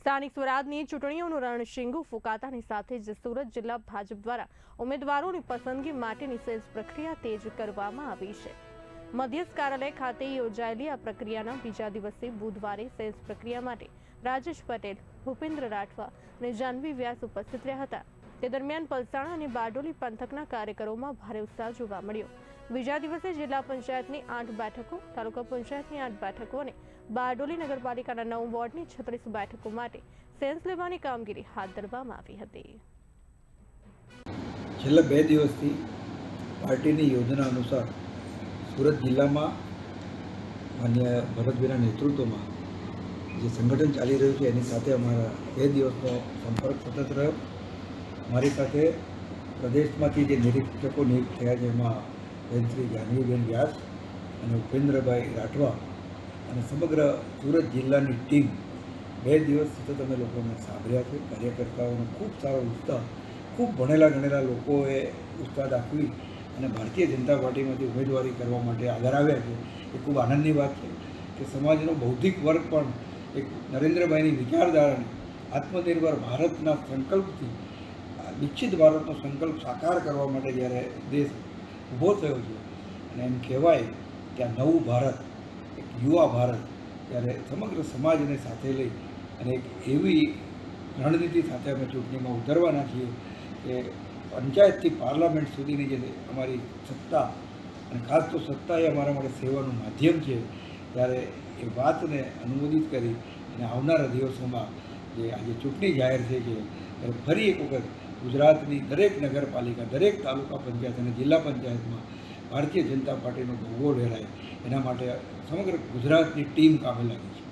સ્થાનિક સ્વરાજની ચૂંટણીઓનું રણશીંગુ ફૂંકાતાની સાથે જ સુરત જિલ્લા ભાજપ દ્વારા ઉમેદવારોની પસંદગી માટેની સેલ્સ પ્રક્રિયા તેજ કરવામાં આવી છે। મધ્યસ્થ કાર્યાલય ખાતે યોજાયેલી આ પ્રક્રિયાના બીજા દિવસે બુધવારે સેલ્સ પ્રક્રિયા માટે રાજેશ પટેલ, ભૂપેન્દ્ર રાઠવા અને જાનવી વ્યાસ ઉપસ્થિત રહ્યા હતા। તે દરમિયાન પલસાણા અને બારડોલી પંથકના કાર્યકરોમાં ભારે ઉત્સાહ જોવા મળ્યો। બીજા દિવસે જિલ્લા પંચાયતની 8 બેઠકો, તાલુકા પંચાયતની 8 બેઠકો અને બારડોલી નગરપાલિકાના 9 વોર્ડની 36 બેઠકો માટે સેન્સ લેવાની કામગીરી હાથ ધરવામાં આવી હતી। છેલ્લા 2 દિવસથી પાર્ટીની યોજના અનુસાર સુરત જિલ્લામાં માન્ય ભરતભાઈના નેતૃત્વમાં જે સંગઠન ચાલી રહ્યું છે એની સાથે અમારા 2 દિવસનો સંપર્ક સતત રહ્યો। મારી સાથે પ્રદેશમાંથી જે નિરીક્ષકો નિયુક્ત થયા છે એમાં શ્રી જાનવીબેન વ્યાસ અને ઉપેન્દ્રભાઈ રાઠવા અને સમગ્ર સુરત જિલ્લાની ટીમ 2 દિવસ સતત અમે લોકોને સાંભળ્યા છે। કાર્યકર્તાઓનો ખૂબ સારો ઉત્સાહ, ખૂબ ભણેલા ગણેલા લોકોએ ઉત્સાહ દાખવી અને ભારતીય જનતા પાર્ટીમાંથી ઉમેદવારી કરવા માટે આગળ આવ્યા છે। એ ખૂબ આનંદની વાત છે કે સમાજનો બૌદ્ધિક વર્ગ પણ એક નરેન્દ્રભાઈની વિચારધારાને આત્મનિર્ભર ભારતના સંકલ્પથી વિકસિત ભારતનો સંકલ્પ સાકાર કરવા માટે જ્યારે દેશ ઊભો થયો છે અને એમ કહેવાય કે આ નવું ભારત, એક યુવા ભારત, ત્યારે સમગ્ર સમાજને સાથે લઈ અને એક એવી રણનીતિ સાથે અમે ચૂંટણીમાં ઉતરવાના છીએ કે પંચાયતથી પાર્લામેન્ટ સુધીની જે અમારી સત્તા, અને ખાસ તો સત્તા એ અમારા માટે સેવાનું માધ્યમ છે, ત્યારે એ વાતને અનુમોદિત કરી અને આવનારા દિવસોમાં જે આજે ચૂંટણી જાહેર થઈ છે ત્યારે ફરી એક વખત ગુજરાતની દરેક નગરપાલિકા, દરેક તાલુકા પંચાયત અને જિલ્લા પંચાયતમાં ભારતીય જનતા પાર્ટીનો ભગવો લહેરાય એના માટે સમગ્ર ગુજરાતની ટીમ કામે લાગી છે।